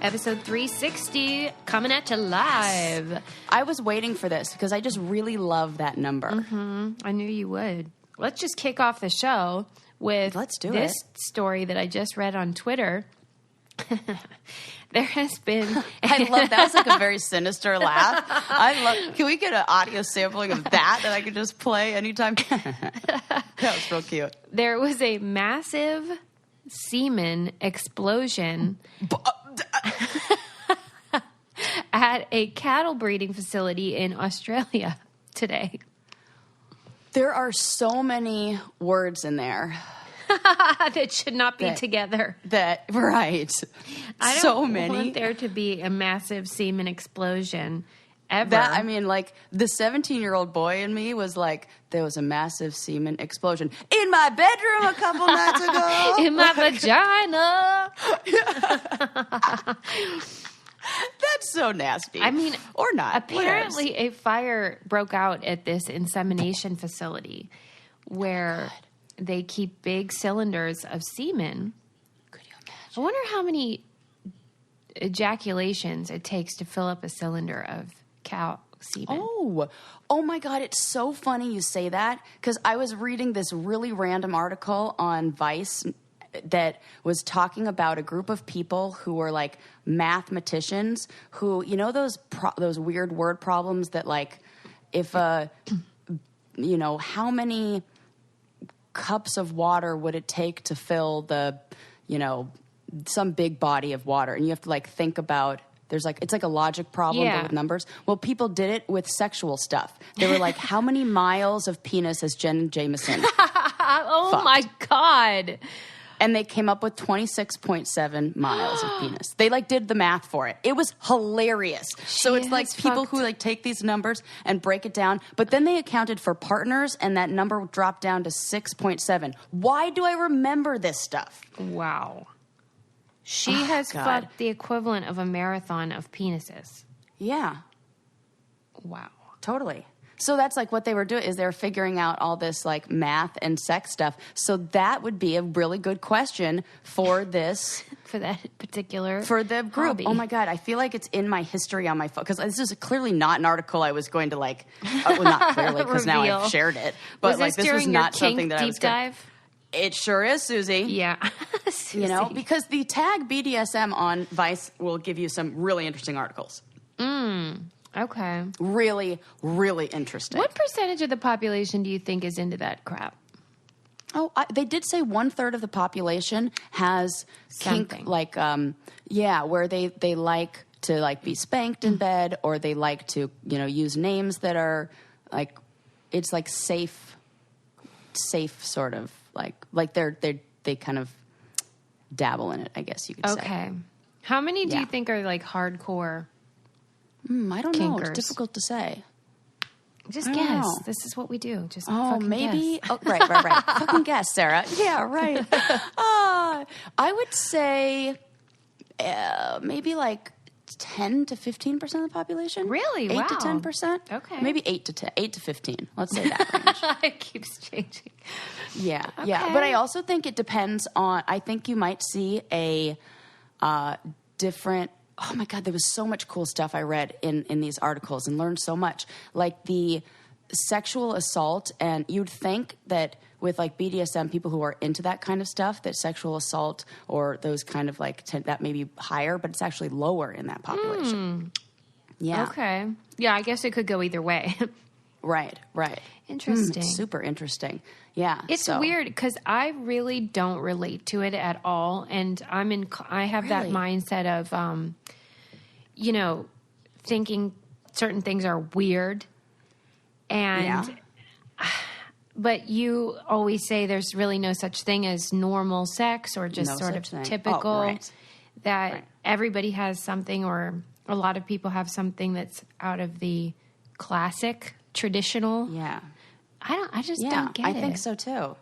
Episode 360 coming at you live. Yes. I was waiting for this because I just really love that number. Mm-hmm. I knew you would. Let's just kick off the show with this story that I just read on Twitter. There has been... I love that. Was like a very sinister laugh. Can we get an audio sampling of that I could just play anytime? That was real cute. There was a massive semen explosion at a cattle breeding facility in Australia today. There are so many words in there. That should not be together. Right. I don't so many. want there to be a massive semen explosion ever. The 17-year-old boy in me was like, there was a massive semen explosion in my bedroom a couple nights ago. In my vagina. That's so nasty. I mean, or not. Apparently a fire broke out at this insemination facility where they keep big cylinders of semen. Could you imagine? I wonder how many ejaculations it takes to fill up a cylinder of cow semen. Oh my God. It's so funny you say that because I was reading this really random article on Vice that was talking about a group of people who were like mathematicians who, you know, those weird word problems that like if, how many cups of water would it take to fill some big body of water? And you have to like think about, it's like a logic problem but with numbers. Well, people did it with sexual stuff. They were like, how many miles of penis has Jen Jameson fucked? My God. And they came up with 26.7 miles of penis. They like did the math for it. It was hilarious. So it's like people who like take these numbers and break it down, but then they accounted for partners and that number dropped down to 6.7. Why do I remember this stuff? Wow. She has fucked the equivalent of a marathon of penises. Yeah. Wow. Totally. So that's like what they were doing is they're figuring out all this like math and sex stuff. So that would be a really good question for this. For that particular For the group. hobby. Oh my God. I feel like it's in my history on my phone. Because this is clearly not an article I was going to like, well not clearly because now I've shared it. But was this was not something that I was deep dive? It sure is, Susie. Yeah. Susie. You know, because the tag BDSM on Vice will give you some really interesting articles. Okay. Really, really interesting. What percentage of the population do you think is into that crap? Oh, they did say 1/3 of the population has something. Kink, like, where they like to like be spanked in bed, or they like to, use names that are like, it's like safe sort of like they kind of dabble in it, I guess you could say. Okay. How many do you think are like hardcore? I don't know. Kinkers? It's difficult to say. Just guess. This is what we do. Just maybe. guess. Oh, right. Fucking guess, Sarah. Yeah, right. I would say maybe like 10 to 15% of the population. Really? 8 to 10%. Okay. Maybe 8 to 15. Let's say that range. It keeps changing. Yeah, Okay. yeah. But I also think it depends on. I think you might see a different. Oh my God, there was so much cool stuff I read in these articles and learned so much. Like the sexual assault, and you'd think that with like BDSM, people who are into that kind of stuff, that sexual assault or those kind of like, that may be higher, but it's actually lower in that population. Yeah. Okay. Yeah, I guess it could go either way. Right. Interesting. Super interesting. Yeah. It's weird because I really don't relate to it at all. And I have that mindset of, thinking certain things are weird. And, but you always say there's really no such thing as normal sex or just sort of typical, that everybody has something, or a lot of people have something that's out of the classic, traditional. Yeah. I just don't get it. I think so too.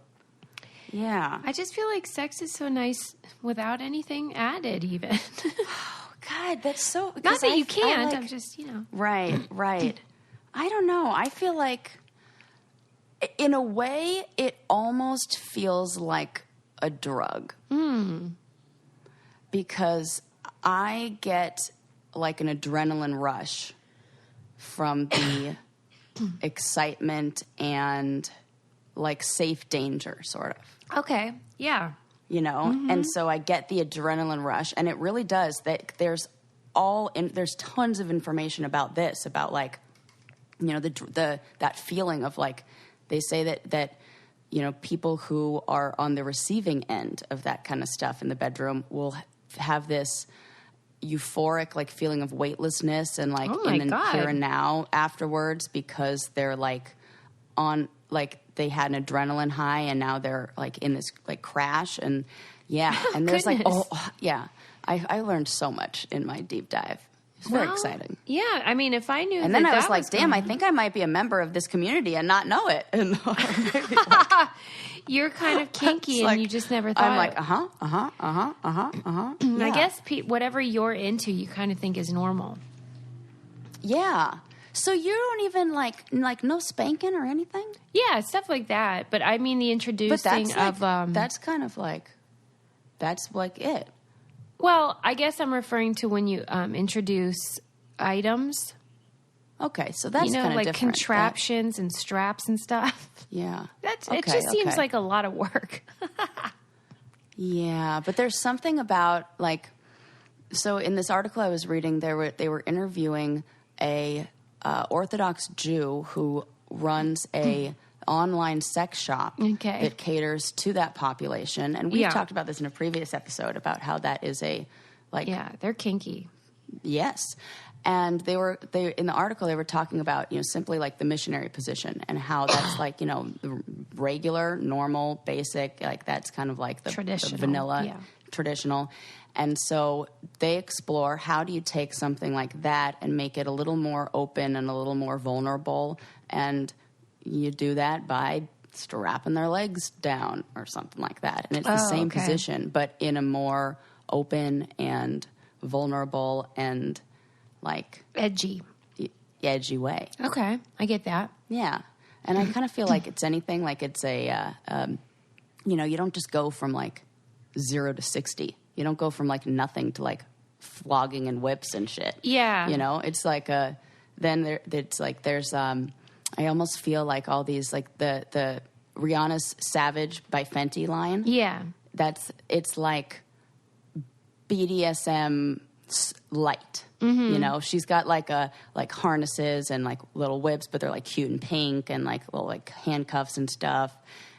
Yeah. I just feel like sex is so nice without anything added even. Oh, God, that's so... Not that you can't, I'm just, Right. I don't know. I feel like, in a way, it almost feels like a drug. Because I get like an adrenaline rush from the excitement and like safe danger, sort of. Okay. Yeah. You know? And so I get the adrenaline rush, and it really does. That there's tons of information about this, about like, you know, that feeling of like, they say that you know, people who are on the receiving end of that kind of stuff in the bedroom will have this euphoric like feeling of weightlessness and like in the here and now afterwards, because they're like on, like they had an adrenaline high and now they're like in this like crash. And and there's like I learned so much in my deep dive. It's very exciting. Yeah, I mean, if I knew, and then I was like, "Damn, I think I might be a member of this community and not know it." And you're kind of kinky, and like, you just never thought. I'm like, Yeah. I guess whatever you're into, you kind of think is normal. Yeah. So you don't even like no spanking or anything? Yeah, stuff like that. But I mean, the introducing of that's kind of like that's like it. Well, I guess I'm referring to when you introduce items. Okay, so that's kind of like different. Contraptions and straps and stuff. Yeah, it just seems like a lot of work. Yeah, but there's something about like, so in this article I was reading, they were interviewing a Orthodox Jew who runs a online sex shop that caters to that population. And we've talked about this in a previous episode about how that is they're kinky. Yes. And they in the article, they were talking about, you know, simply like the missionary position and how that's like, you know, the regular, normal, basic, like that's kind of like the vanilla, traditional. And so they explore, how do you take something like that and make it a little more open and a little more vulnerable? And you do that by strapping their legs down or something like that. And it's the same position, but in a more open and vulnerable and like edgy way. Okay, I get that. Yeah. And I kind of feel like it's anything, like it's a, you know, you don't just go from like 0 to 60. You don't go from like nothing to like flogging and whips and shit. Yeah. You know, it's like there's I almost feel like all these, like the Rihanna's Savage by Fenty line. Yeah. It's like BDSM light. Mm-hmm. You know, she's got like harnesses and like little whips, but they're like cute and pink, and like little like handcuffs and stuff.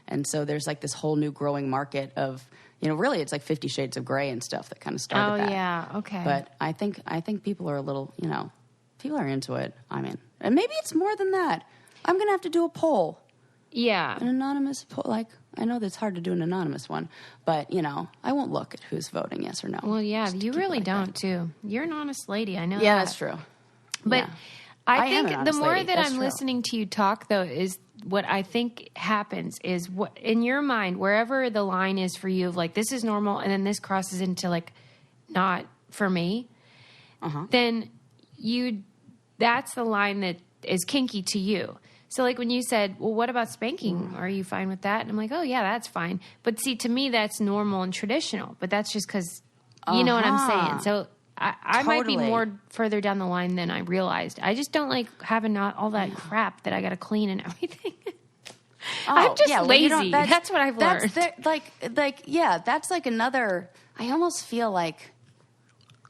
And so there's like this whole new growing market of, you know, really it's like 50 Shades of Grey and stuff that kind of started that. Oh, yeah. Okay. But I think people are a little, you know, people are into it. I mean, and maybe it's more than that. I'm going to have to do a poll. Yeah. An anonymous poll. Like, I know that it's hard to do an anonymous one, but, you know, I won't look at who's voting yes or no. Well, yeah, you really don't, too. You're an honest lady. I know that. Yeah, that's true. But yeah. I think the more that I'm listening to you talk, though, is what I think happens is what in your mind, wherever the line is for you of like, this is normal, and then this crosses into like, not for me, then that's the line that is kinky to you. So like when you said, well, what about spanking? Are you fine with that? And I'm like, oh yeah, that's fine. But see, to me, that's normal and traditional, but that's just because you know what I'm saying. So I might be more further down the line than I realized. I just don't like having all that crap that I got to clean and everything. I'm just lazy. That's what I've learned. That's like another, I almost feel like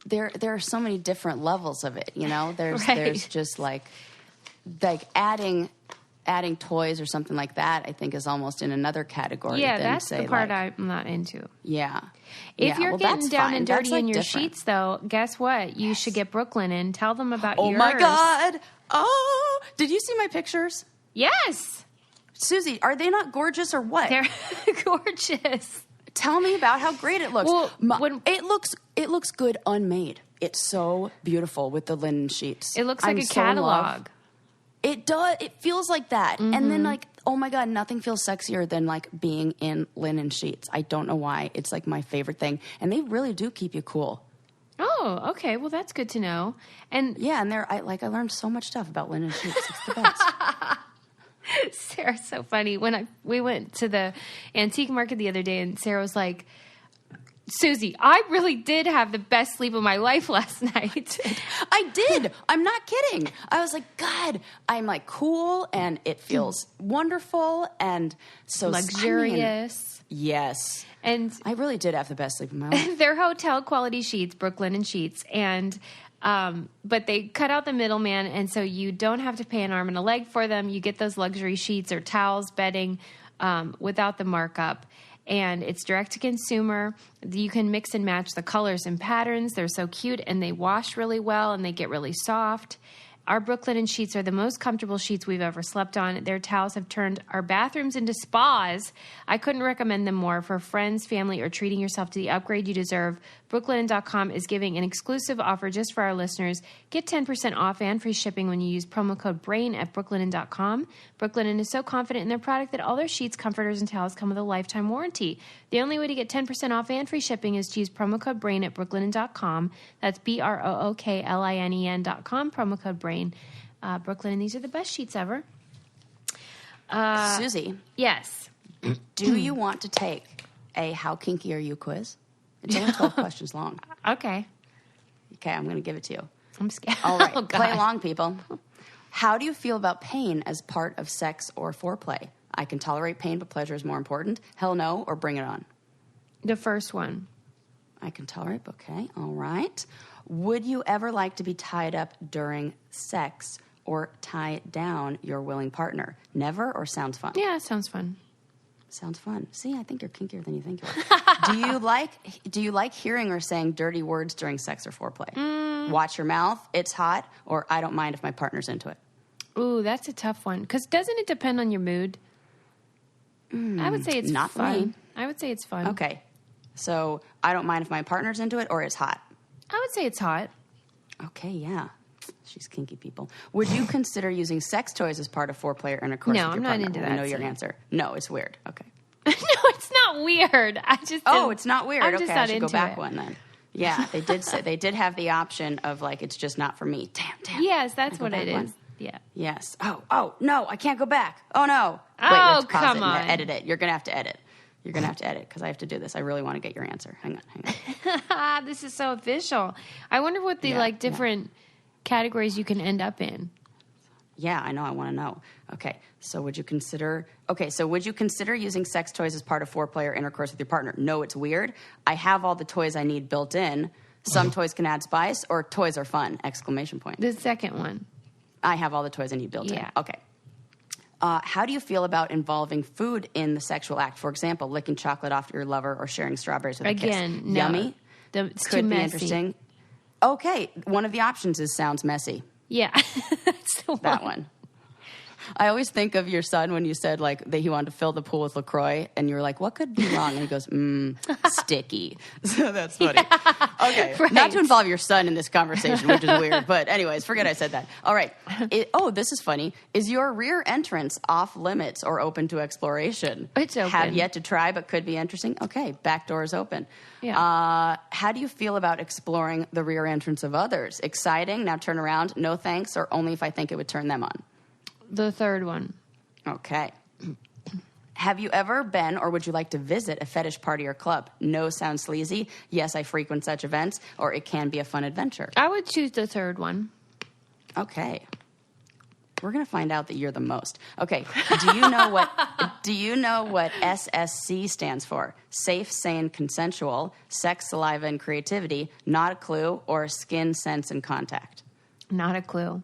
there are so many different levels of it, you know? There's just like adding toys or something like that, I think is almost in another category. Yeah, that's the part I'm not into. Yeah. If you're getting down and dirty in your sheets, though, guess what? You should get Brooklyn and tell them about yours. Oh, my God. Oh, did you see my pictures? Yes. Susie, are they not gorgeous or what? They're gorgeous. Tell me about how great it looks. Well, it looks good unmade. It's so beautiful with the linen sheets. It looks like a catalog. It does. It feels like that. Mm-hmm. And then like, oh my God, nothing feels sexier than like being in linen sheets. I don't know why. It's like my favorite thing. And they really do keep you cool. Oh, okay. Well, that's good to know. And yeah, and I learned so much stuff about linen sheets. It's the best. Sarah's so funny. When we went to the antique market the other day, and Sarah was like, Susie, I really did have the best sleep of my life last night. I did. I'm not kidding. I was like, God, I'm like cool and it feels wonderful and so luxurious. Yes. And I really did have the best sleep of my life. They're hotel quality sheets, Brooklyn and sheets. And, but they cut out the middleman. And so you don't have to pay an arm and a leg for them. You get those luxury sheets or towels, bedding, without the markup. And it's direct to consumer. You can mix and match the colors and patterns. They're so cute and they wash really well and they get really soft. Our Brooklyn sheets are the most comfortable sheets we've ever slept on. Their towels have turned our bathrooms into spas. I couldn't recommend them more. For friends, family, or treating yourself to the upgrade you deserve, Brooklinen.com is giving an exclusive offer just for our listeners. Get 10% off and free shipping when you use promo code BRAIN at Brooklinen.com. Brooklinen is so confident in their product that all their sheets, comforters, and towels come with a lifetime warranty. The only way to get 10% off and free shipping is to use promo code BRAIN at Brooklinen.com. That's BROOKLINEN.com, promo code BRAIN. Brooklinen, these are the best sheets ever. Susie. Yes. Do you want to take a How Kinky Are You quiz? It's only 12 questions long. Okay. Okay, I'm going to give it to you. I'm scared. All right, Oh, play along, people. How do you feel about pain as part of sex or foreplay? I can tolerate pain, but pleasure is more important. Hell no, or bring it on. The first one. I can tolerate, okay, all right. Would you ever like to be tied up during sex or tie down your willing partner? Never, or sounds fun? Yeah, sounds fun. Sounds fun. See, I think you're kinkier than you think you are. Do you like hearing or saying dirty words during sex or foreplay? Watch your mouth, it's hot, or I don't mind if my partner's into it? Ooh, that's a tough one. Because doesn't it depend on your mood? I would say it's not fun. me. I would say it's fun. Okay. So I don't mind if my partner's into it, or it's hot? I would say it's hot. Okay, yeah. She's kinky, people. Would you consider using sex toys as part of foreplay or intercourse No, with I'm your not partner? into I that, know your so. answer. No, it's weird. Okay. No, it's not weird. I just it's not weird. I'm just Okay, not I should go into back it. one then. Yeah, they did say they did have the option of like it's just not for me. Damn. Yes, that's what it is. One? Yeah. Yes. Oh no, I can't go back. Oh no. Wait, Oh, let's pause come it on. and edit it. You're gonna have to edit. You're gonna have to edit because I have to do this. I really want to get your answer. Hang on. This is so official. I wonder what the different categories you can end up in. Yeah, I know. I want to know. Okay, so would you consider using sex toys as part of foreplay or intercourse with your partner? No, it's weird. I have all the toys I need built in. Some toys can add spice, or toys are fun! Exclamation point. The second one. I have all the toys I need built in. Okay. How do you feel about involving food in the sexual act? For example, licking chocolate off your lover or sharing strawberries with a kiss. Again, no. Yummy? It's Could too be messy. interesting. Okay, one of the options is sounds messy. Yeah. That's the That one. I always think of your son when you said like that he wanted to fill the pool with LaCroix, and you were like, "What could be wrong?" And he goes, "Sticky." So that's funny. Yeah, okay, right. Not to involve your son in this conversation, which is weird. But anyways, forget I said that. All right. This is funny. Is your rear entrance off limits or open to exploration? It's open. Have yet to try, but could be interesting. Okay, back door is open. Yeah. How do you feel about exploring the rear entrance of others? Exciting. Now turn around. No thanks, or only if I think it would turn them on. The third one. Okay. Have you ever been or would you like to visit a fetish party or club? No sounds sleazy. Yes, I frequent such events, or it can be a fun adventure. I would choose the third one. Okay. We're going to find out that you're the most. Okay. Do you know what SSC stands for? Safe, sane, consensual, sex, saliva, and creativity, not a clue, or skin, sense, and contact? Not a clue.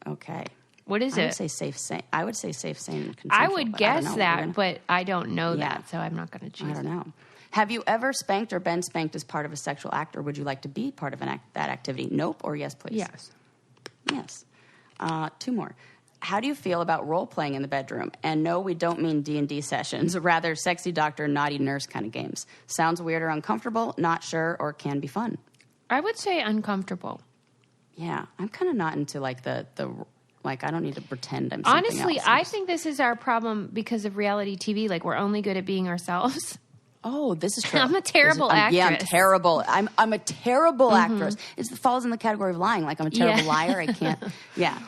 Okay. What is it? I would say safe, sane. I would say safe, sane, and consensual. I would guess that, but I don't know that, so I'm not going to choose I don't know. Have you ever spanked or been spanked as part of a sexual act, or would you like to be part of that activity? Nope, or yes, please? Yes. Yes. Two more. How do you feel about role-playing in the bedroom? And no, we don't mean D&D sessions, rather sexy doctor, naughty nurse kind of games. Sounds weird or uncomfortable, not sure, or can be fun. I would say uncomfortable. Yeah, I'm kind of not into like the like I don't need to pretend I'm something Honestly, else. I think this is our problem because of reality TV. Like, we're only good at being ourselves. Oh, this is true. I'm a terrible actress. Yeah, I'm terrible. I'm a terrible actress. It falls in the category of lying. Like I'm a terrible liar. I can't. Yeah.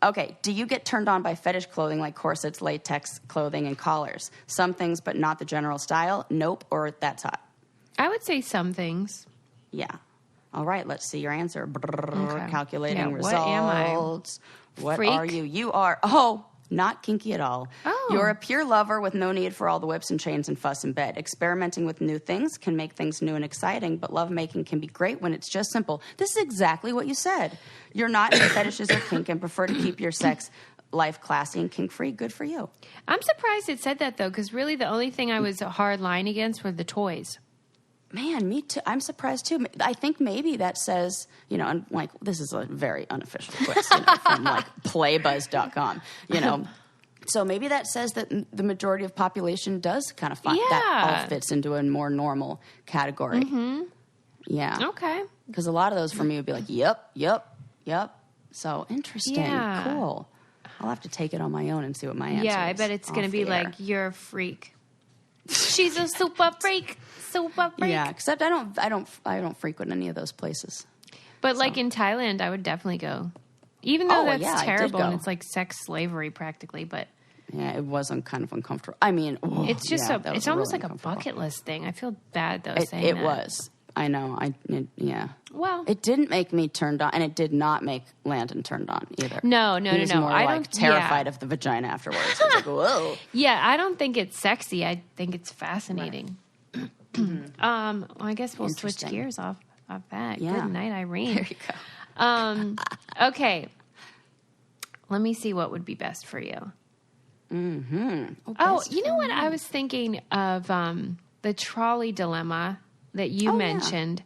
Okay. Do you get turned on by fetish clothing like corsets, latex clothing, and collars? Some things, but not the general style. Nope. Or that's hot. I would say some things. Yeah. All right, let's see your answer. Okay. Calculating results. What am I? What Freak? are you? You are, not kinky at all. Oh. You're a pure lover with no need for all the whips and chains and fuss in bed. Experimenting with new things can make things new and exciting, but lovemaking can be great when it's just simple. This is exactly what you said. You're not into fetishes or kink and prefer to keep your sex life classy and kink-free. Good for you. I'm surprised it said that, though, because really the only thing I was a hard line against were the toys. Man, me too. I'm surprised too. I think maybe that says, and like this is a very unofficial quiz from like playbuzz.com, So maybe that says that the majority of population does kind of find that all fits into a more normal category. Mm-hmm. Yeah. Okay. Because a lot of those for me would be like, yep. So interesting. Yeah. Cool. I'll have to take it on my own and see what my answer is. Yeah, I bet it's going to be like, you're a freak. She's a super freak. Super freak. Yeah, except I don't frequent any of those places. But like in Thailand, I would definitely go. Even though that's terrible and it's like sex slavery practically, but yeah, it was kind of uncomfortable. I mean, it's just it's almost like a bucket list thing. I feel bad though saying it that. was. I know. Yeah. Well, it didn't make me turned on, and it did not make Landon turned on either. No. He was more like terrified of the vagina afterwards. He was like, whoa. Yeah, I don't think it's sexy. I think it's fascinating. Right. Well, I guess we'll switch gears off that. Yeah. Good night, Irene. There you go. Okay. Let me see what would be best for you. Mm-hmm. You know what? I was thinking of the trolley dilemma that you mentioned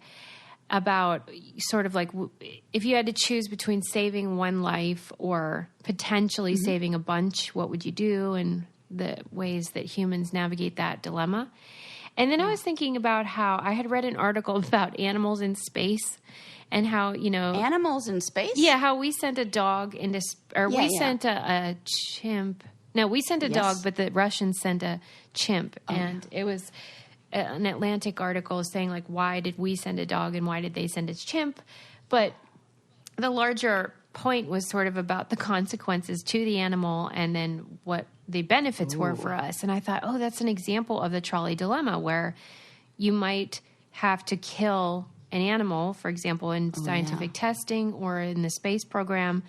about sort of like if you had to choose between saving one life or potentially saving a bunch, what would you do, and the ways that humans navigate that dilemma. And then I was thinking about how I had read an article about animals in space and how, animals in space? Yeah, how we sent a dog into sent a chimp. No, we sent a dog, but the Russians sent a chimp. And it was an Atlantic article saying, like, why did we send a dog and why did they send a chimp? But the larger point was sort of about the consequences to the animal and then what the benefits were for us. And I thought, that's an example of the trolley dilemma where you might have to kill an animal, for example, in scientific testing or in the space program,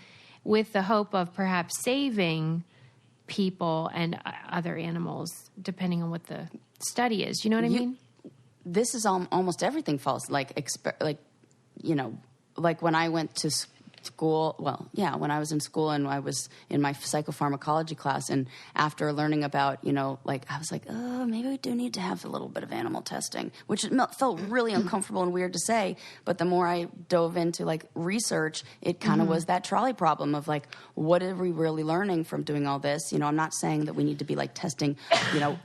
with the hope of perhaps saving people and other animals, depending on what the study is. You know what I mean? This is almost everything false. Like when I went to school, when I was in school and I was in my psychopharmacology class, and after learning about, I was like, maybe we do need to have a little bit of animal testing, which felt really uncomfortable and weird to say. But the more I dove into research, it kind of was that trolley problem of what are we really learning from doing all this? I'm not saying that we need to be testing,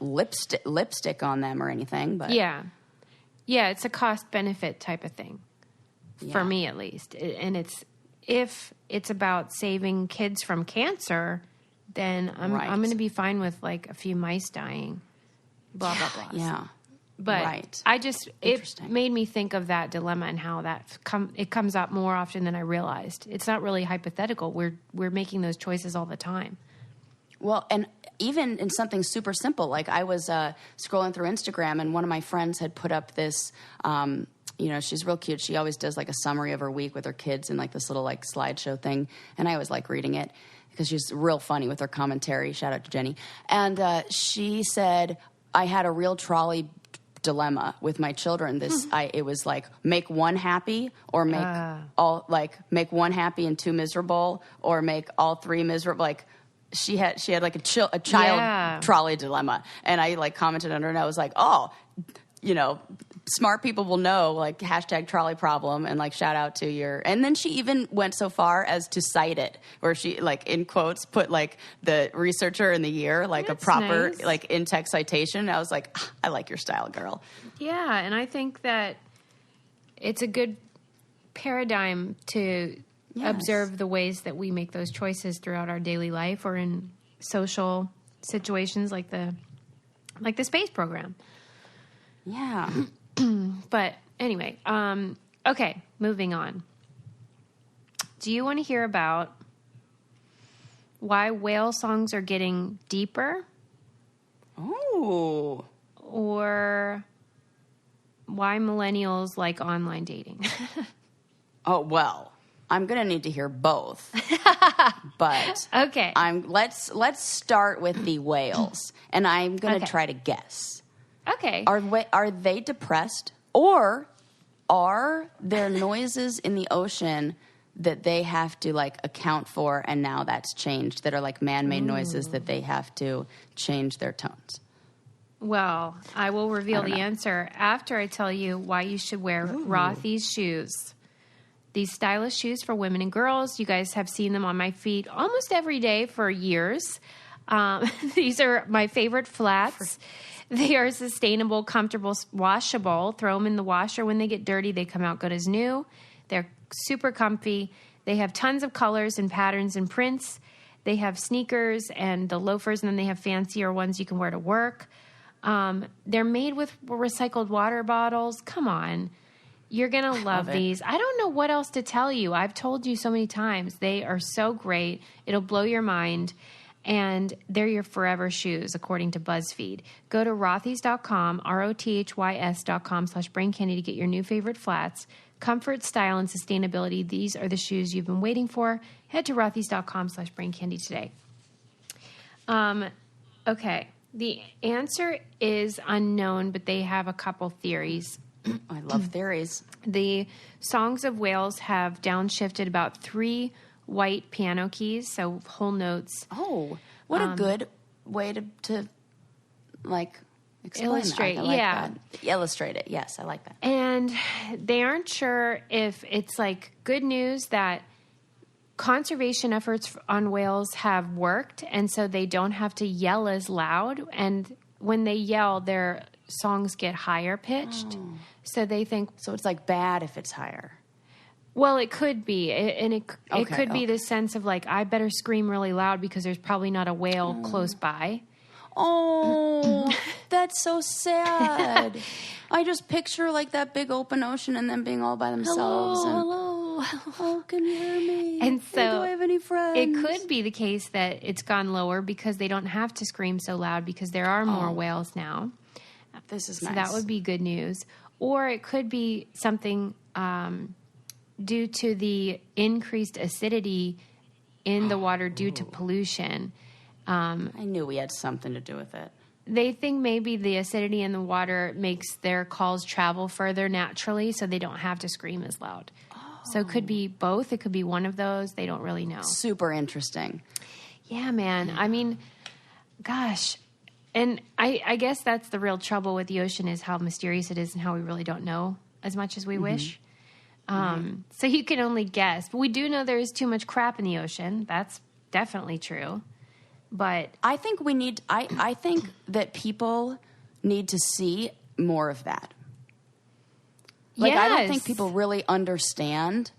lipstick on them or anything, but yeah, it's a cost benefit type of thing for me at least, and if it's about saving kids from cancer, then I'm going to be fine with a few mice dying, blah, blah, blah. Yeah. But it made me think of that dilemma and how it comes up more often than I realized. It's not really hypothetical. We're making those choices all the time. Well, and even in something super simple, I was scrolling through Instagram and one of my friends had put up this, she's real cute. She always does a summary of her week with her kids and this little slideshow thing. And I always like reading it because she's real funny with her commentary. Shout out to Jenny. And she said, I had a real trolley dilemma with my children. It was make one happy or make all make one happy and two miserable, or make all three miserable. She had a child trolley dilemma, and I commented under it, and I was like, smart people will know, hashtag trolley problem, and shout out to your. And then she even went so far as to cite it, where she in quotes put the researcher and the year, That's a proper nice. In text citation. And I was like, I like your style, girl. Yeah, and I think that it's a good paradigm to observe the ways that we make those choices throughout our daily life or in social situations like the space program. Yeah. But anyway, okay, moving on. Do you want to hear about why whale songs are getting deeper? Oh. Or why millennials like online dating. Oh, well, I'm going to need to hear both. But okay. Let's start with the whales, and I'm going to try to guess. Okay. Are they depressed, or are there noises in the ocean that they have to like account for, and now that's changed, that are like man-made noises that they have to change their tones? Well, I will reveal the answer after I tell you why you should wear Rothy's shoes. These stylish shoes for women and girls. You guys have seen them on my feet almost every day for years. These are my favorite flats. They are sustainable, comfortable, washable. Throw them in the washer. When they get dirty, they come out good as new. They're super comfy. They have tons of colors and patterns and prints. They have sneakers and the loafers, and then they have fancier ones you can wear to work. They're made with recycled water bottles. Come on. You're going to love these. I don't know what else to tell you. I've told you so many times. They are so great. It'll blow your mind. And they're your forever shoes, according to BuzzFeed. Go to rothys.com, rothys.com/braincandy to get your new favorite flats. Comfort, style, and sustainability. These are the shoes you've been waiting for. Head to rothys.com/braincandy today. Okay. The answer is unknown, but they have a couple theories. I love theories. The songs of whales have downshifted about 3 white piano keys, so whole notes. Oh, what a good way to like explain illustrate. That. That. Illustrate it. Yes, I like that. And they aren't sure if it's like good news that conservation efforts on whales have worked, and so they don't have to yell as loud. And when they yell, their songs get higher pitched. Oh. So they think... So it's like bad if it's higher. Well, it could be. It could be the sense of like, I better scream really loud because there's probably not a whale close by. Oh, that's so sad. I just picture like that big open ocean and them being all by themselves. Hello. Oh, can you hear me? And so do I have any friends? It could be the case that it's gone lower because they don't have to scream so loud because there are more whales now. This is so nice. That would be good news. Or it could be something due to the increased acidity in the water due to pollution. I knew we had something to do with it. They think maybe the acidity in the water makes their calls travel further naturally, so they don't have to scream as loud. Oh. So it could be both. It could be one of those. They don't really know. Super interesting. Yeah, man. I mean, gosh. And I guess that's the real trouble with the ocean is how mysterious it is and how we really don't know as much as we wish. So you can only guess. But we do know there is too much crap in the ocean. That's definitely true. But I think I think that people need to see more of that. Like, yes. I don't think people really understand,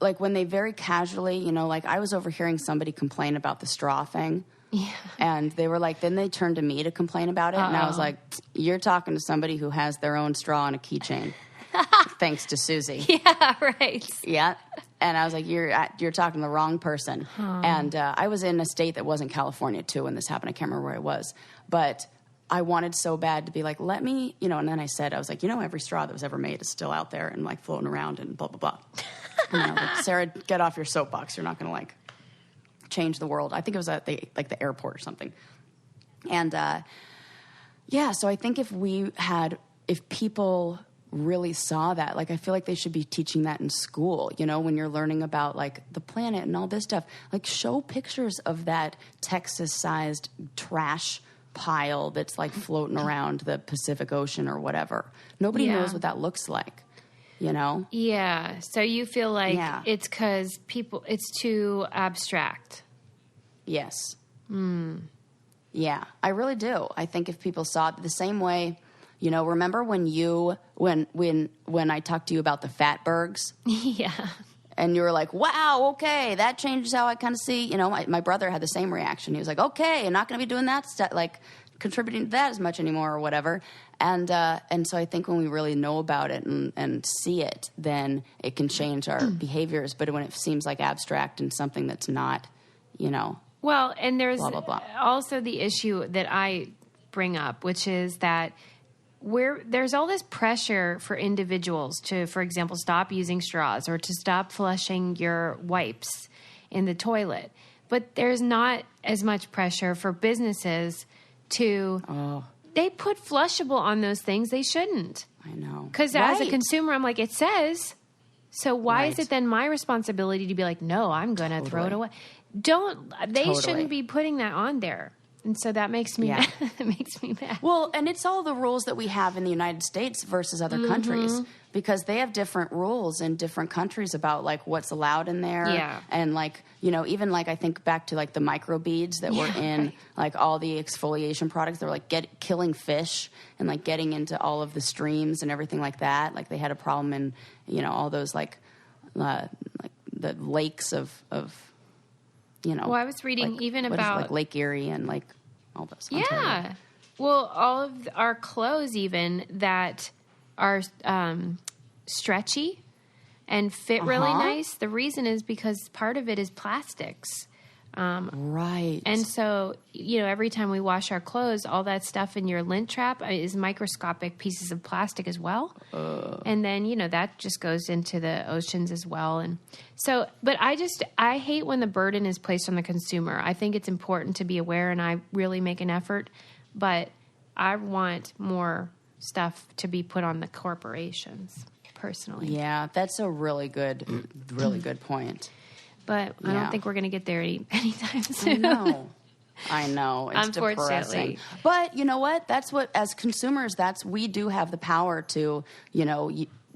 like, when they very casually, you know, like, I was overhearing somebody complain about the straw thing. Yeah. And they were like, then they turned to me to complain about it. And I was like, you're talking to somebody who has their own straw on a keychain. Thanks to Susie. Yeah, right. Yeah. And I was like, you're talking to the wrong person. And I was in a state that wasn't California, too, when this happened. I can't remember where I was. But I wanted so bad to be like, let me, you know, and then I was like, you know, every straw that was ever made is still out there and, like, floating around and blah, blah, blah. And I was like, Sarah, get off your soapbox. You're not going to, like, change the world. I think it was at the airport or something. And, so I think if people really saw that, like, I feel like they should be teaching that in school, you know, when you're learning about, like, the planet and all this stuff. Like, show pictures of that Texas-sized trash pile that's, like, floating around the Pacific Ocean or whatever. Nobody knows what that looks like, you know? Yeah. So you feel like it's because it's too abstract. Yes. Yeah, I really do. I think if people saw it the same way, you know, remember when I talked to you about the fatbergs? Yeah. And you were like, wow, okay, that changes how I kind of see, you know, my brother had the same reaction. He was like, okay, I'm not going to be doing that, like contributing to that as much anymore or whatever. And so I think when we really know about it and see it, then it can change our behaviors. But when it seems like abstract and something that's not, you know. Well, and there's blah, blah, blah. Also the issue that I bring up, which is that there's all this pressure for individuals to, for example, stop using straws or to stop flushing your wipes in the toilet. But there's not as much pressure for businesses to... They put flushable on those things. They shouldn't. I know. Because as a consumer, I'm like, it says. So why is it then my responsibility to be like, no, I'm going to throw it away? They shouldn't be putting that on there. And so that makes me mad. It makes me mad. Well, and it's all the rules that we have in the United States versus other countries, because they have different rules in different countries about like what's allowed in there. Yeah. And like, you know, even like I think back to like the microbeads that were in like all the exfoliation products that were like killing fish and like getting into all of the streams and everything like that. Like they had a problem in, you know, all those like the lakes of you know. Well, I was reading like, about... like Lake Erie and like all those. Yeah. Ontario. Well, all of our clothes even that are stretchy and fit really nice, the reason is because part of it is plastics. Right. And so, you know, every time we wash our clothes, all that stuff in your lint trap is microscopic pieces of plastic as well. And then, you know, that just goes into the oceans as well. And so, but I hate when the burden is placed on the consumer. I think it's important to be aware, and I really make an effort, but I want more stuff to be put on the corporations, personally. Yeah, that's a really good point. But I don't think we're going to get there anytime soon. I know. It's depressing. But you know what? That's what, as consumers, we do have the power to, you know,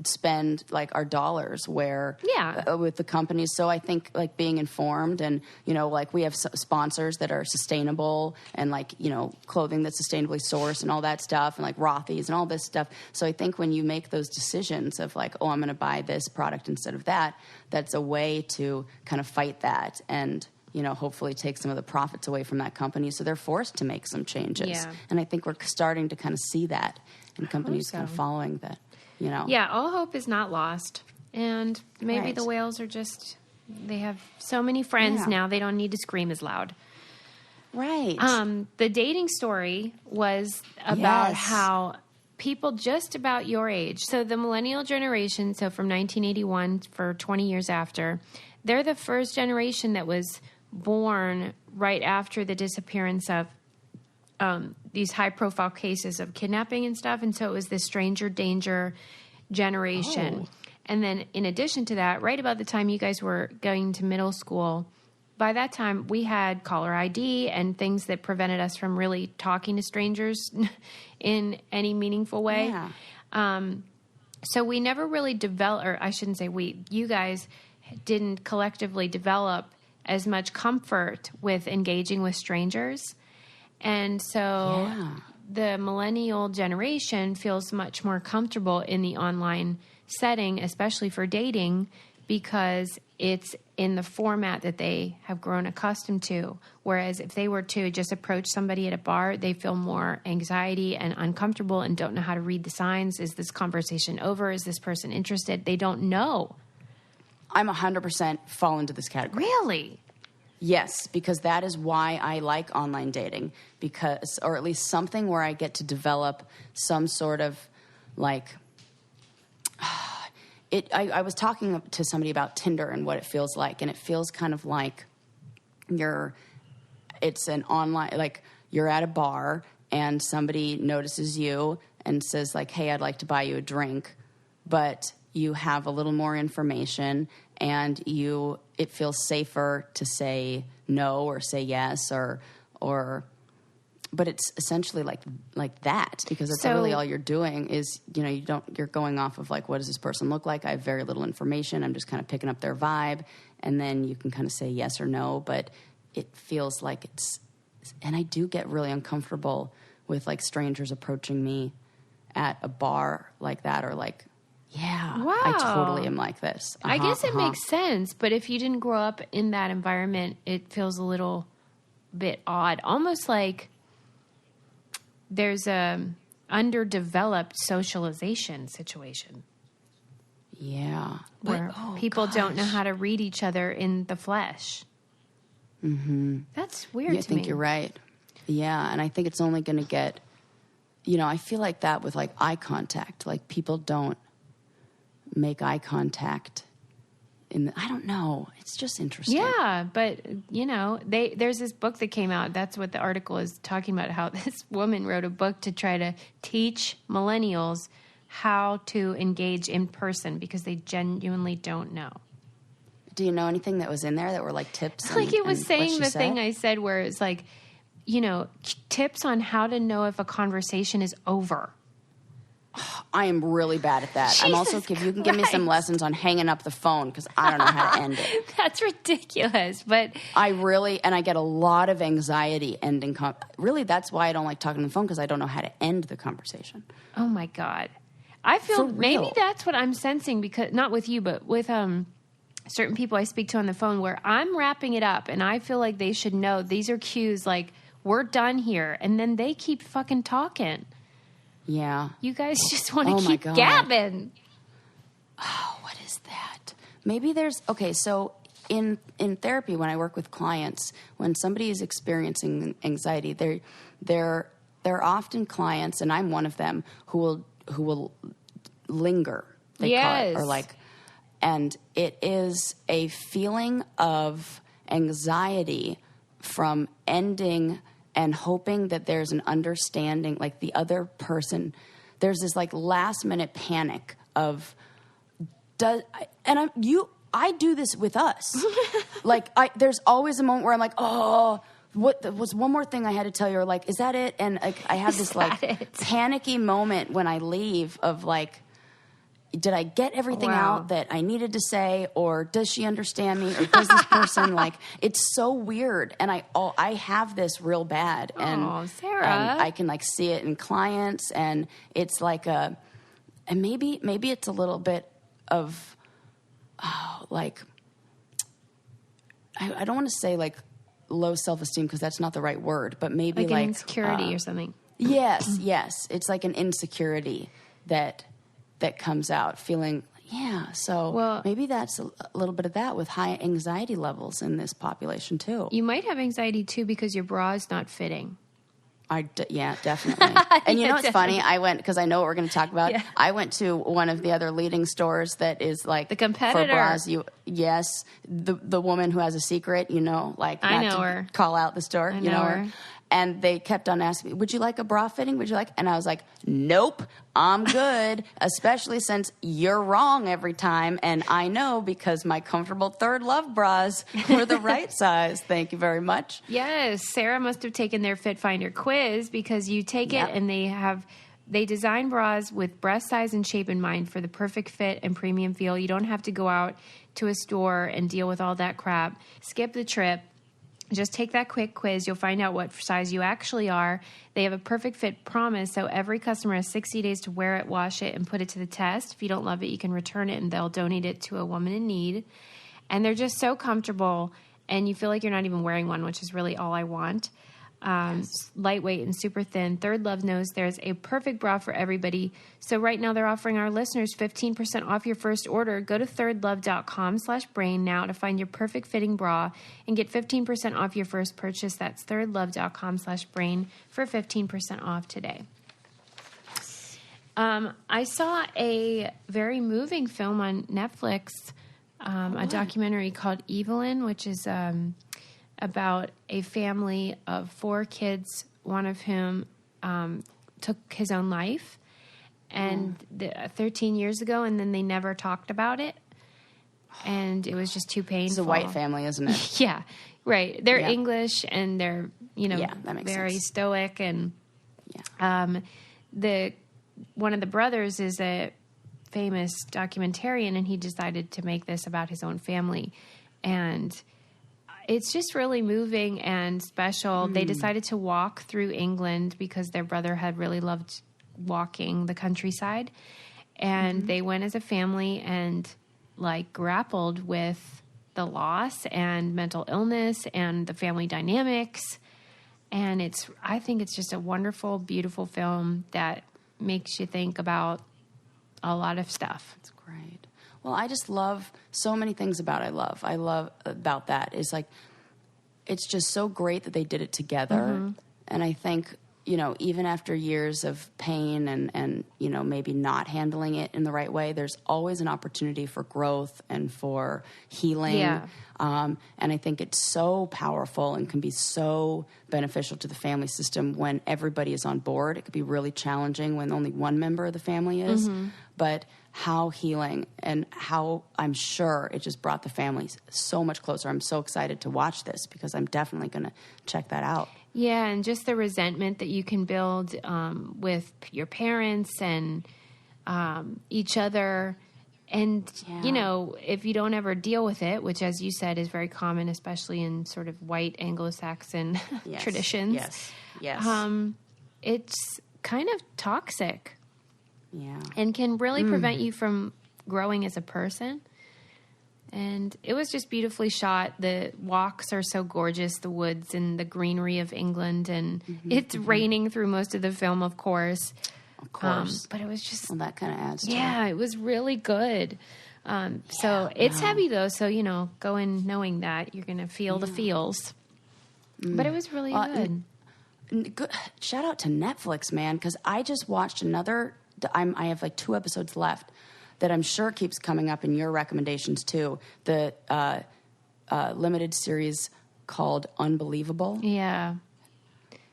spend like our dollars with the companies. So I think like being informed and, you know, like we have sponsors that are sustainable and like, you know, clothing that's sustainably sourced and all that stuff and like Rothy's and all this stuff. So I think when you make those decisions of like, oh, I'm going to buy this product instead of that, that's a way to kind of fight that and, you know, hopefully take some of the profits away from that company. So they're forced to make some changes. Yeah. And I think we're starting to kind of see that and companies kind of following that. You know. Yeah, all hope is not lost. And maybe the whales are just, they have so many friends now, they don't need to scream as loud. Right. The dating story was about how people just about your age, so the millennial generation, so from 1981 for 20 years after, they're the first generation that was born right after the disappearance of these high-profile cases of kidnapping and stuff, and so it was this stranger danger generation. And then in addition to that, right about the time you guys were going to middle school, by that time we had caller ID and things that prevented us from really talking to strangers in any meaningful way. Yeah. So we never really developed, or I shouldn't say we, you guys didn't collectively develop as much comfort with engaging with strangers. And so the millennial generation feels much more comfortable in the online setting, especially for dating, because it's in the format that they have grown accustomed to. Whereas if they were to just approach somebody at a bar, they feel more anxiety and uncomfortable and don't know how to read the signs. Is this conversation over? Is this person interested? They don't know. I'm 100% fall into this category. Really? Yes, because that is why I like online dating, because, or at least something where I get to develop some sort of like, I was talking to somebody about Tinder and what it feels like, and it feels kind of like it's an online, like you're at a bar and somebody notices you and says like, hey, I'd like to buy you a drink, but you have a little more information and it feels safer to say no or say yes or but it's essentially like that, because that's really all you're doing is, you know, you're going off of like, what does this person look like? I have very little information. I'm just kind of picking up their vibe, and then you can kind of say yes or no, but it feels like and I do get really uncomfortable with like strangers approaching me at a bar like that, or like, I totally am like this. I guess it makes sense, but if you didn't grow up in that environment, it feels a little bit odd. Almost like there's a underdeveloped socialization situation. Yeah. Where people don't know how to read each other in the flesh. Mm-hmm. That's weird to me. I think you're right. Yeah, and I think it's only going to get I feel like that with like eye contact. Like people don't make eye contact. I don't know. It's just interesting. Yeah, but there's this book that came out. That's what the article is talking about. How this woman wrote a book to try to teach millennials how to engage in person because they genuinely don't know. Do you know anything that was in there that were like tips? Like it was saying the thing I said where it's like, tips on how to know if a conversation is over. I am really bad at that. I'm also, if you can give me some lessons on hanging up the phone because I don't know how to end it. That's ridiculous. But I get a lot of anxiety ending. Really, that's why I don't like talking on the phone because I don't know how to end the conversation. Oh my God. I feel maybe that's what I'm sensing because not with you, but with certain people I speak to on the phone where I'm wrapping it up and I feel like they should know these are cues like we're done here. And then they keep fucking talking. Yeah. You guys just want to keep gabbing. Oh, what is that? Maybe there's... Okay, so in therapy, when I work with clients, when somebody is experiencing anxiety, they're often clients, and I'm one of them, who will linger, they call it, or like... And it is a feeling of anxiety from ending... and hoping that there's an understanding, like the other person, there's this like last minute panic of, I do this with us. There's always a moment where I'm like, oh, what was one more thing I had to tell you? Or like, is that it? And like, I have this like panicky moment when I leave of like, did I get everything out that I needed to say, or does she understand me, or does this person like? It's so weird, and I have this real bad, and Sarah, and I can like see it in clients, and it's like and maybe it's a little bit of like I don't want to say like low self-esteem because that's not the right word, but maybe like an insecurity or something. Yes, it's like an insecurity that comes out, feeling, maybe that's a little bit of that with high anxiety levels in this population, too. You might have anxiety, too, because your bra is not fitting. Yeah, definitely. And you know what's funny? I went, because I know what we're going to talk about, I went to one of the other leading stores that is like... The competitor. For bras, the woman who has a secret, like... I know her. Call out the store, I know her. And they kept on asking me, would you like a bra fitting? Would you like... And I was like, nope, I'm good, especially since you're wrong every time. And I know because my comfortable Third Love bras were the right size. Thank you very much. Yes, Sarah must have taken their Fit Finder quiz because you take it and they design bras with breast size and shape in mind for the perfect fit and premium feel. You don't have to go out to a store and deal with all that crap. Skip the trip. Just take that quick quiz. You'll find out what size you actually are. They have a perfect fit promise, so every customer has 60 days to wear it, wash it, and put it to the test. If you don't love it, you can return it, and they'll donate it to a woman in need. And they're just so comfortable, and you feel like you're not even wearing one, which is really all I want. Lightweight and super thin. Third Love knows there's a perfect bra for everybody. So right now they're offering our listeners 15% off your first order. Go to thirdlove.com/brain now to find your perfect fitting bra and get 15% off your first purchase. That's thirdlove.com/brain for 15% off today. I saw a very moving film on Netflix, a documentary called Evelyn, which is about a family of 4 kids, one of whom took his own life, and 13 years ago, and then they never talked about it, and it was just too painful. It's a white family, isn't it? Yeah, right. They're English, and they're that makes very sense. Stoic, and one of the brothers is a famous documentarian, and he decided to make this about his own family, and it's just really moving and special. They decided to walk through England because their brother had really loved walking the countryside. And they went as a family and like grappled with the loss and mental illness and the family dynamics. And I think it's just a wonderful, beautiful film that makes you think about a lot of stuff. That's great. Well, I just love so many things about I love about that is like, it's just so great that they did it together. And I think even after years of pain and maybe not handling it in the right way, there's always an opportunity for growth and for healing. Yeah. And I think it's so powerful and can be so beneficial to the family system when everybody is on board. It could be really challenging when only one member of the family is. Mm-hmm. But how healing and how I'm sure it just brought the families so much closer. I'm so excited to watch this because I'm definitely going to check that out. Yeah, and just the resentment that you can build with your parents and each other. And, if you don't ever deal with it, which, as you said, is very common, especially in sort of white Anglo-Saxon traditions. Yes. It's kind of toxic. Yeah. And can really prevent you from growing as a person. And it was just beautifully shot. The walks are so gorgeous, the woods and the greenery of England. And it's raining through most of the film, of course. Of course. But it was just... Well, that kind of adds to it. Yeah, it was really good. So it's heavy, though. So, go in knowing that. You're going to feel the feels. But it was really good. Shout out to Netflix, man, because I just watched another... I have like 2 episodes left that I'm sure keeps coming up in your recommendations too. The limited series called Unbelievable. Yeah.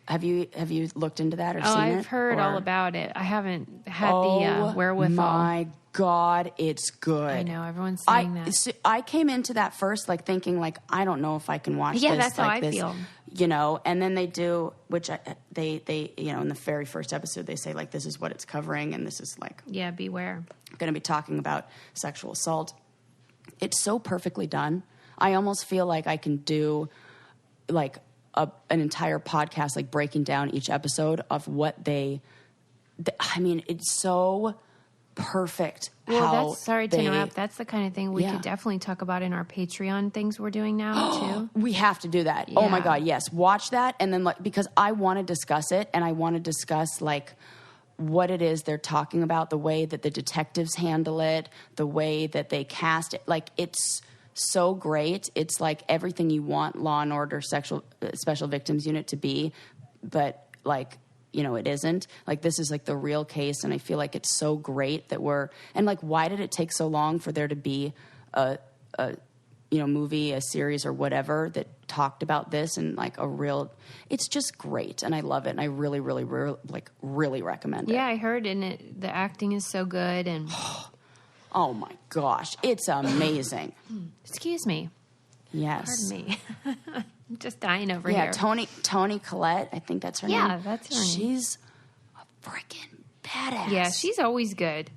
Have you looked into that or seen it? I've heard all about it. I haven't had the wherewithal. My God, it's good. I know, everyone's saying that. So I came into that first thinking I don't know if I can watch this. Yeah, that's how I this, feel. And then they do, which they in the very first episode they say this is what it's covering, and this is yeah, beware. Going to be talking about sexual assault. It's so perfectly done. I almost feel like I can do an entire podcast breaking down each episode of what it's so perfect. Well, sorry to interrupt. That's the kind of thing we could definitely talk about in our Patreon things we're doing now, too. We have to do that. Yeah. Oh, my God, yes. Watch that, and then, because I want to discuss it, and I want to discuss, what it is they're talking about, the way that the detectives handle it, the way that they cast it. It's so great. It's everything you want Law and Order Special Victims Unit to be, but, it isn't. This is the real case, and I feel it's so great that why did it take so long for there to be a movie, a series, or whatever that talked about this and it's just great, and I love it, and I really, really, really recommend it. Yeah, I heard in it the acting is so good, and oh my gosh, it's amazing. Excuse me. Yes. Pardon me. I'm just dying over here. Yeah, Toni Collette, I think that's her name. Yeah, that's her name. She's a freaking badass. Yeah, she's always good.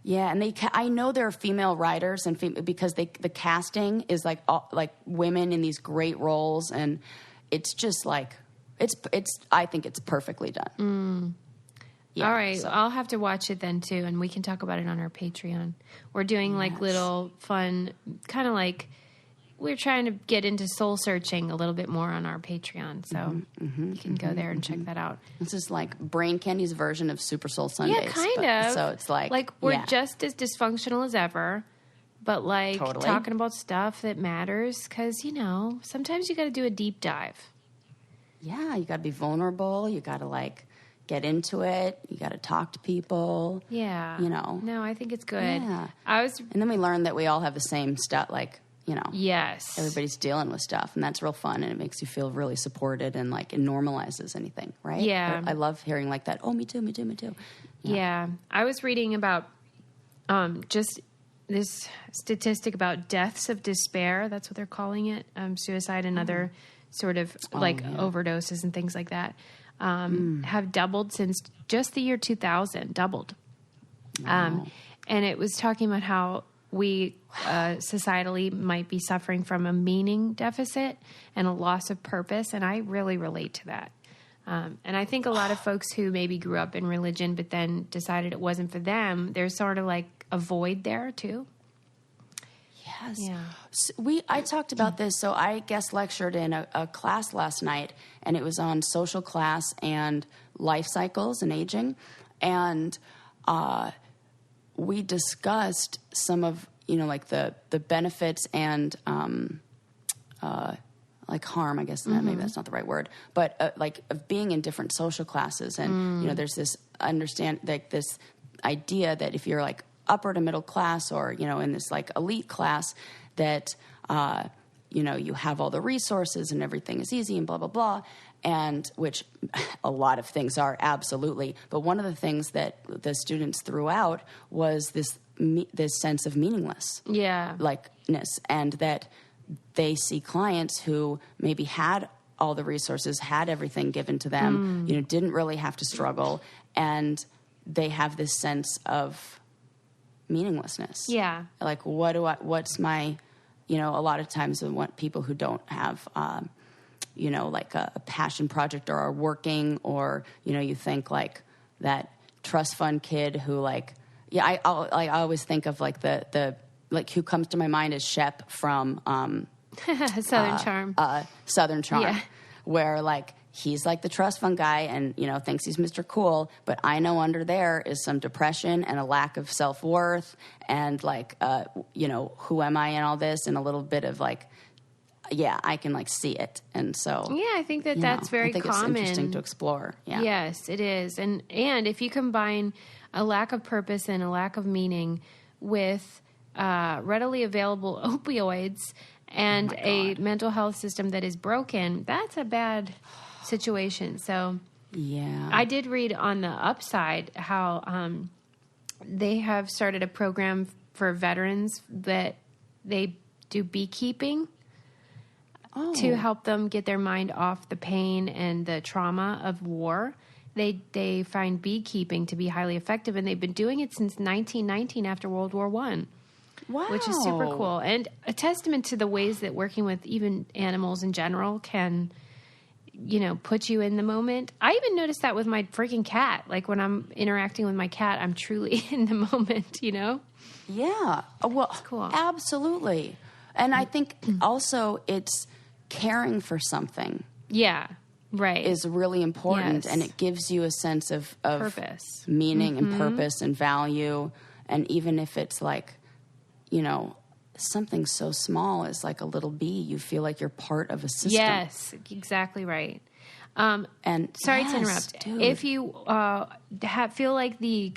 Yeah, and I know there are female writers and because the casting is women in these great roles, and it's just it's I think it's perfectly done. Yeah, all right, so I'll have to watch it then too, and we can talk about it on our Patreon. We're doing little fun, kind of we're trying to get into soul searching a little bit more on our Patreon, so you can go there and check that out. This is Brain Candy's version of Super Soul Sundays. Yeah, kind of. So it's we're just as dysfunctional as ever, but totally. talking about stuff that matters, because sometimes you got to do a deep dive. Yeah, you got to be vulnerable. You got to get into it. You got to talk to people. Yeah. No, I think it's good. Yeah. And then we learned that we all have the same stuff. Yes. Everybody's dealing with stuff, and that's real fun, and it makes you feel really supported, and it normalizes anything, right? Yeah. I love hearing that. Oh, me too, me too, me too. Yeah. I was reading about just this statistic about deaths of despair. That's what they're calling it. Suicide and other sort of overdoses and things like that have doubled since just the year 2000. Doubled. Wow. And it was talking about how we societally might be suffering from a meaning deficit and a loss of purpose, and I really relate to that. And I think a lot of folks who maybe grew up in religion but then decided it wasn't for them, there's sort of a void there too. Yes. Yeah. So I talked about this, so I guest lectured in a class last night, and it was on social class and life cycles and aging, and we discussed some of, the benefits and, like harm, I guess maybe that's not the right word, but like of being in different social classes. And, there's this this idea that if you're like upper to middle class or, in this like elite class that, you have all the resources and everything is easy and blah, blah, blah. And which a lot of things are, absolutely. But one of the things that the students threw out was this sense of meaningless. Yeah. Likeness. And that they see clients who maybe had all the resources, had everything given to them, didn't really have to struggle. And they have this sense of meaninglessness. Yeah. Like, what's my, a lot of times I want people who don't have, like a passion project or are working or, you think like that trust fund kid who like, I always think of like the like who comes to my mind is Shep from Southern Charm. Southern Charm, yeah. Where like he's like the trust fund guy and thinks he's Mr. Cool, but I know under there is some depression and a lack of self-worth and like who am I in all this and a little bit of like I can like see it. And so I think that's very common. It's interesting to explore. Yeah. Yes, it is. And if you combine a lack of purpose and a lack of meaning with readily available opioids and a mental health system that is broken, that's a bad situation. So I did read on the upside how they have started a program for veterans that they do beekeeping to help them get their mind off the pain and the trauma of war. They find beekeeping to be highly effective, and they've been doing it since 1919 after World War I. Wow. Which is super cool. And a testament to the ways that working with even animals in general can, put you in the moment. I even noticed that with my freaking cat. Like when I'm interacting with my cat, I'm truly in the moment, Yeah. Well, it's cool. Absolutely. And I think also it's caring for something. Yeah. Right. Is really important. Yes. And it gives you a sense of purpose, meaning and purpose and value. And even if it's like, something so small as like a little bee, you feel like you're part of a system. Yes, exactly right. And sorry to interrupt. Dude. If you feel like the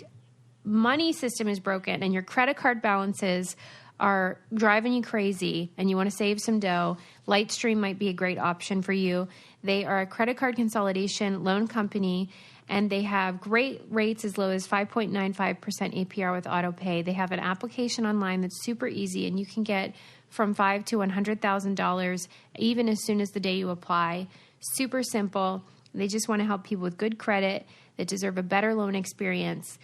money system is broken and your credit card balances are driving you crazy and you want to save some dough, Lightstream might be a great option for you. They are a credit card consolidation loan company, and they have great rates as low as 5.95% APR with autopay. They have an application online that's super easy, and you can get from $5,000 to $100,000 even as soon as the day you apply. Super simple. They just want to help people with good credit that deserve a better loan experience.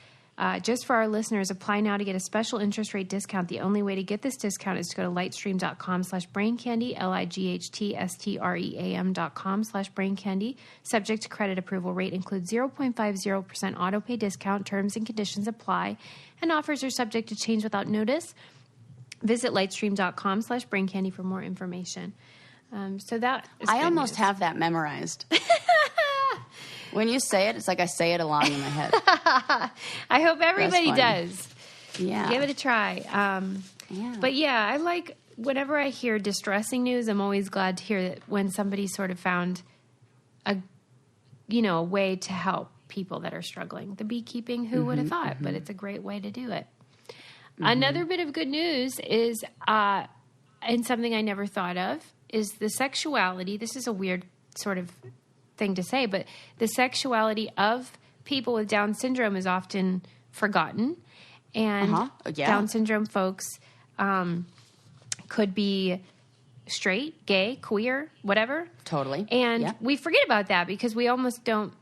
Just for our listeners, apply now to get a special interest rate discount. The only way to get this discount is to go to lightstream.com/braincandy, lightstream.com/braincandy. Subject to credit approval. Rate includes 0.50% autopay discount. Terms and conditions apply. And offers are subject to change without notice. Visit lightstream.com/braincandy for more information. So that is I almost news. have that memorized. When you say it, it's like I say it along in my head. I hope everybody does. Yeah. Give it a try. But I like, whenever I hear distressing news, I'm always glad to hear that when somebody sort of found a way to help people that are struggling. The beekeeping, who would have thought? But it's a great way to do it. Another bit of good news is, and something I never thought of, is the sexuality. This is a weird sort of thing to say, but the sexuality of people with Down syndrome is often forgotten. And Down syndrome folks could be straight, gay, queer, whatever. Totally. And we forget about that because we almost don't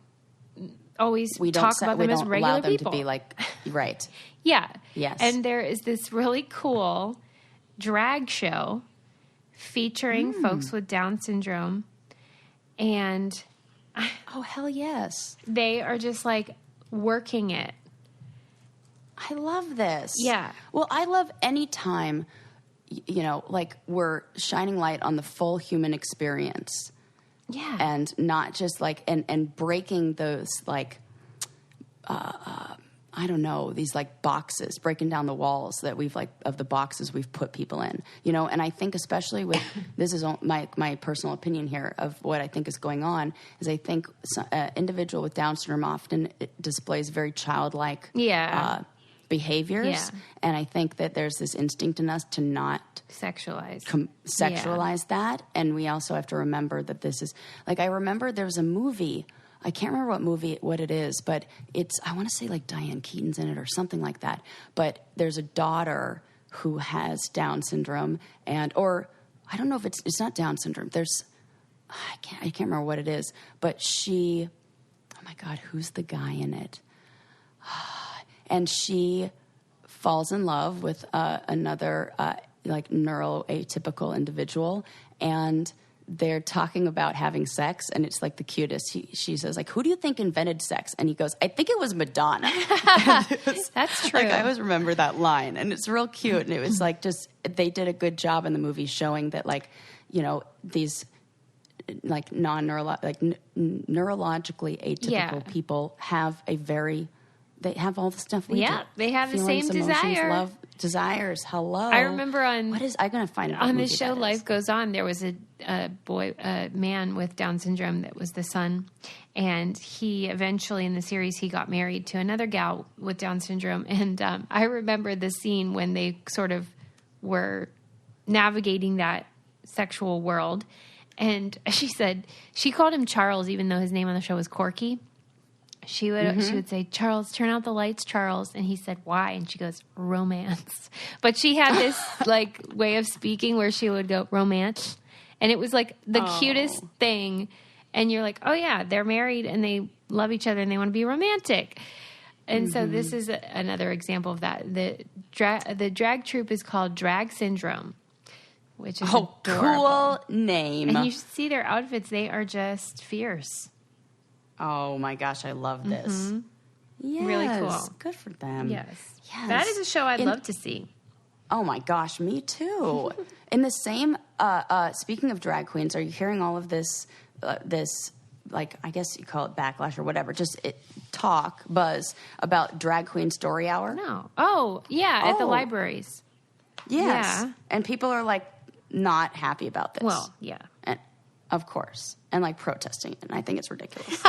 always talk about them as regular allow them people. To be like, right. Yeah. Yes. And there is this really cool drag show featuring folks with Down syndrome. And oh, hell yes. They are just like working it. I love this. Yeah. Well, I love any time, like we're shining light on the full human experience. Yeah. And not just like, and breaking those like, I don't know, these like boxes, breaking down the walls that we've like, of the boxes we've put people in, you know? And I think especially with, this is my personal opinion here of what I think is going on, is I think an individual with Down syndrome often displays very childlike behaviors. Yeah. And I think that there's this instinct in us to not sexualize that. And we also have to remember that this is, like, I remember there was a movie, I can't remember what it is, but I want to say like Diane Keaton's in it or something like that. But there's a daughter who has Down syndrome or I don't know if it's not Down syndrome. I can't remember what it is, but oh my God, who's the guy in it? And she falls in love with another like neuroatypical individual, and they're talking about having sex, and it's like the cutest. She says, like, who do you think invented sex? And he goes, I think it was Madonna. That's true. Like, I always remember that line, and it's real cute. And it was like, just, they did a good job in the movie showing that, like, you know, these like neurologically atypical people have they have all the stuff we do. Yeah, they have feelings, the same desire. Love, desires. Hello. I remember I'm going to find it on the show Life Goes On. There was a man with Down syndrome that was the son, and he eventually in the series he got married to another gal with Down syndrome. And I remember the scene when they sort of were navigating that sexual world, and she said she called him Charles, even though his name on the show was Corky. She would say, Charles, turn out the lights, Charles. And he said, why? And she goes, romance. But she had this like way of speaking where she would go, romance. And it was like the cutest thing. And you're like, oh yeah, they're married and they love each other and they want to be romantic. And so this is another example of that. The drag troupe is called Drag Syndrome, which is adorable. Cool name. And you should see their outfits. They are just fierce. Oh my gosh, I love this. Mm-hmm. Yes, really cool. Good for them. Yes. That is a show I'd love to see. Oh my gosh, me too. In the same, speaking of drag queens, are you hearing all of this, like, I guess you call it backlash or whatever, just buzz about Drag Queen Story Hour? No. Oh, yeah, at the libraries. Yes. Yeah. And people are like not happy about this. Well, yeah. And, of course. And like protesting it. And I think it's ridiculous.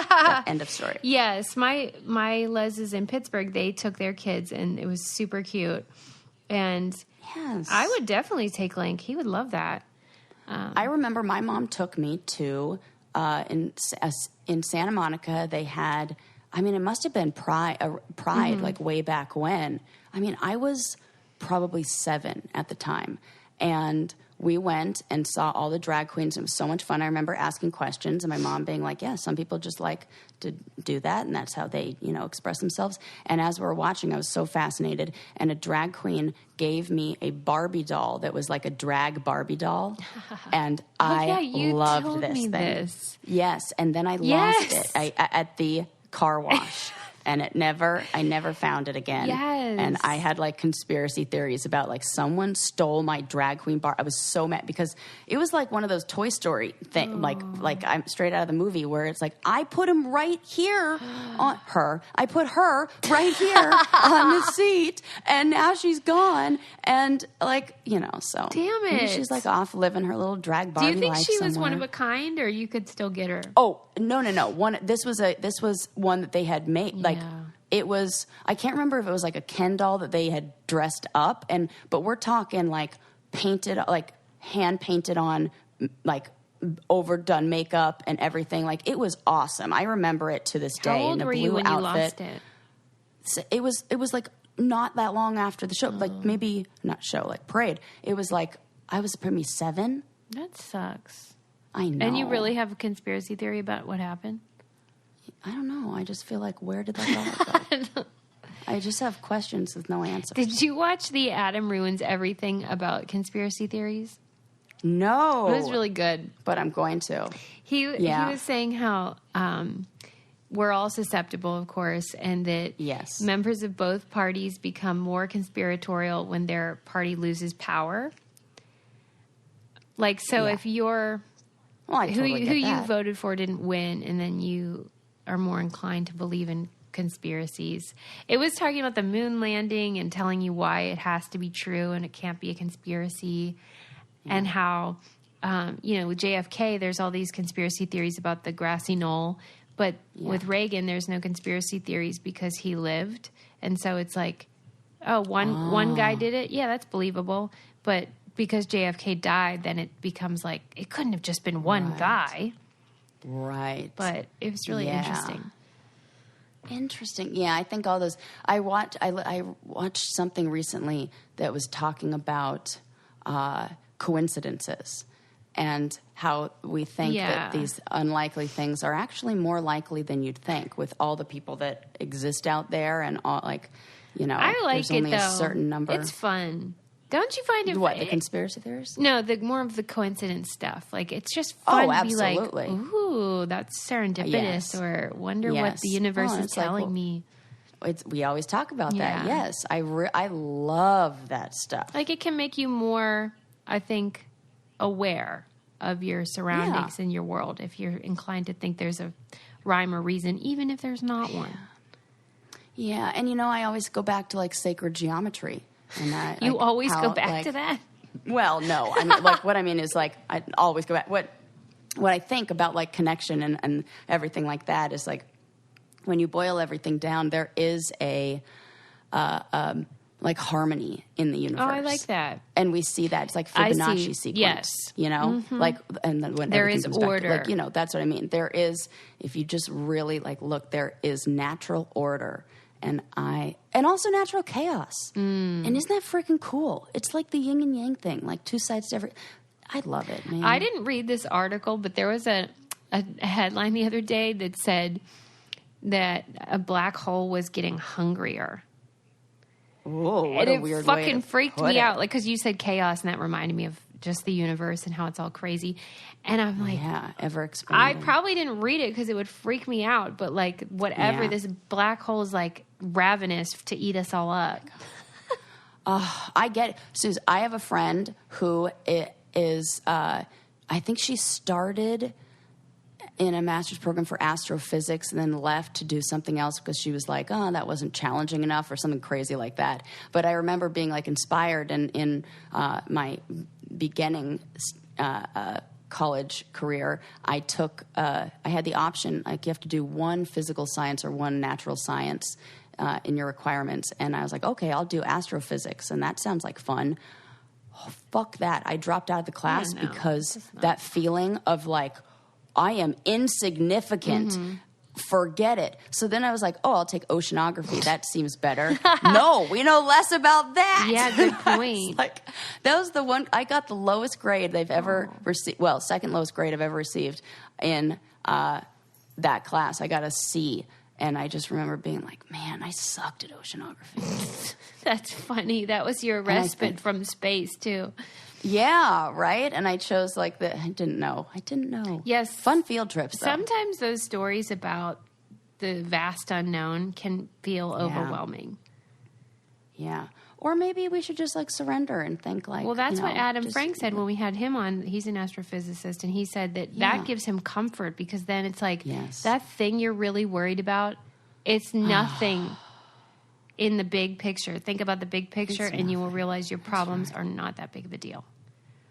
End of story. Yes. My Les's in Pittsburgh, they took their kids and it was super cute. And yes, I would definitely take Link. He would love that. I remember my mom took me to, in Santa Monica, they had, I mean, it must have been Pride like way back when. I mean, I was probably 7 at the time. And we went and saw all the drag queens. It was so much fun. I remember asking questions and my mom being like, yeah, some people just like to do that. And that's how they, you know, express themselves. And as we were watching, I was so fascinated. And a drag queen gave me a Barbie doll that was like a drag Barbie doll. And I loved this thing. This. Yes. And then I lost it at the car wash. And I never found it again. Yes. And I had like conspiracy theories about like someone stole my drag queen bar. I was so mad because it was like one of those Toy Story thing, like I'm straight out of the movie where it's like, I put him right here on her. I put her right here on the seat and now she's gone. And like, you know, so. Damn it. Maybe she's like off living her little drag Barbie life. Do you think she was somewhere. one of a kind or you could still get her? Oh, no. This was one that they had made. Like, it was, I can't remember if it was like a Ken doll that they had dressed up, but we're talking like painted, like hand painted on, like overdone makeup and everything. Like, it was awesome. I remember it to this day. How old were you when you lost it? So it was like not that long after the show, like maybe not show, like parade. It was like, I was probably 7. That sucks. I know. And you really have a conspiracy theory about what happened? I don't know. I just feel like, where did that go? I just have questions with no answers. Did you watch the Adam Ruins Everything about conspiracy theories? No. It was really good. But I'm going to. He was saying how we're all susceptible, of course, and that members of both parties become more conspiratorial when their party loses power. Like, so if you're... Well, who you voted for didn't win, and then you are more inclined to believe in conspiracies. It was talking about the moon landing and telling you why it has to be true and it can't be a conspiracy. Yeah. And how, with JFK, there's all these conspiracy theories about the grassy knoll. But with Reagan, there's no conspiracy theories because he lived. And so it's like, one guy did it. Yeah, that's believable. But because JFK died, then it becomes like it couldn't have just been one guy. Right. But it was really interesting. Interesting. Yeah, I think all those. I watched something recently that was talking about coincidences and how we think that these unlikely things are actually more likely than you'd think with all the people that exist out there and all I like there's only a certain number. It's fun. Don't you find it... What, the conspiracy theories? No, more of the coincidence stuff. Like, it's just fun to be like, ooh, that's serendipitous, or wonder what the universe is telling me. We always talk about that. Yes, I love that stuff. Like, it can make you more, I think, aware of your surroundings and your world if you're inclined to think there's a rhyme or reason, even if there's not one. Yeah, and I always go back to, like, sacred geometry. And you always go back to that? Well, no. I mean, like, what I mean is, like, I always go back. What I think about, like, connection and everything like that is, like, when you boil everything down, there is a, like, harmony in the universe. Oh, I like that. And we see that. It's like Fibonacci sequence. Yes. Like, and then when there everything is comes order. back to, like, that's what I mean. There is, if you just really, like, look, there is natural order. And also natural chaos. And isn't that freaking cool? It's like the yin and yang thing, like two sides to every. I love it, man. I didn't read this article, but there was a headline the other day that said that a black hole was getting hungrier. Whoa, what a weird way to put it. It fucking freaked me out, like, because you said chaos, and that reminded me of just the universe and how it's all crazy. And I'm like, ever expanding. I probably didn't read it because it would freak me out, but like whatever, this black hole is like ravenous to eat us all up. I get it. Suze, I have a friend who is, I think she started in a master's program for astrophysics and then left to do something else because she was like, that wasn't challenging enough or something crazy like that. But I remember being like inspired in my beginning college career. I had the option, like, you have to do one physical science or one natural science in your requirements. And I was like, okay, I'll do astrophysics. And that sounds like fun. Oh, fuck that. I dropped out of the class because that feeling of like, I am insignificant. Mm-hmm. Forget it. So then I was like, I'll take oceanography. That seems better. No, we know less about that. Yeah, good point. That was the one, I got the lowest grade they've ever received. Well, second lowest grade I've ever received in that class. I got a C. And I just remember being like, man, I sucked at oceanography. That's funny. That was your respite from space, too. Yeah, right? And I chose I didn't know. Yes. Fun field trips, though. Sometimes those stories about the vast unknown can feel overwhelming. Yeah. Or maybe we should just surrender and think well, that's what Adam Frank said when we had him on. He's an astrophysicist, and he said that gives him comfort because then it's like that thing you're really worried about, it's nothing in the big picture. Think about the big picture, and you will realize your problems are not that big of a deal.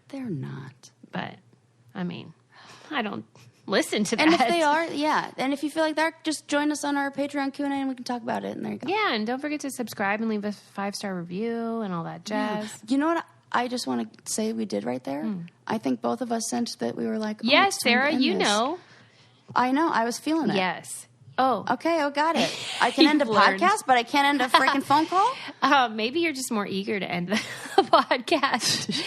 They're not. But, I mean, I don't listen to that. And if they are, and if you feel like that, just join us on our Patreon Q&A and we can talk about it, and there you go. Yeah, and don't forget to subscribe and leave a 5-star review and all that jazz. Yeah. You know what I just want to say we did right there? I think both of us sensed that we were like, yes, Sarah, you know. I know. I was feeling it. Yes. Oh. Okay, got it. I can end a podcast, but I can't end a freaking phone call? Maybe you're just more eager to end the podcast.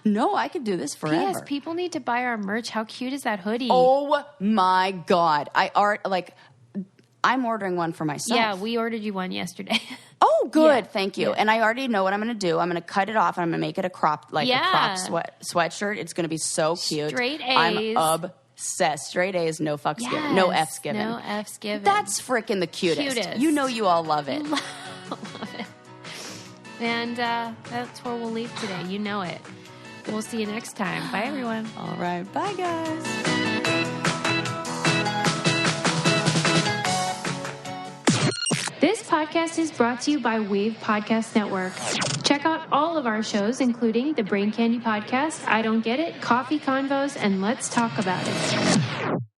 No, I could do this forever. Yes, people need to buy our merch. How cute is that hoodie? Oh, my God. I'm ordering one for myself. Yeah, we ordered you one yesterday. Oh, good. Yeah. Thank you. Yeah. And I already know what I'm going to do. I'm going to cut it off and I'm going to make it a crop sweatshirt. It's going to be so cute. Straight A's. I'm obsessed. Straight A's, no fucks given. No F's given. No F's given. That's freaking the cutest. You know you all love it. Love it. And that's where we'll leave today. You know it. We'll see you next time. Bye, everyone. All right. Bye, guys. podcast is brought to you by Wave Podcast Network. Check out all of our shows, including the Brain Candy Podcast, I Don't Get It, Coffee Convos, and Let's Talk About It.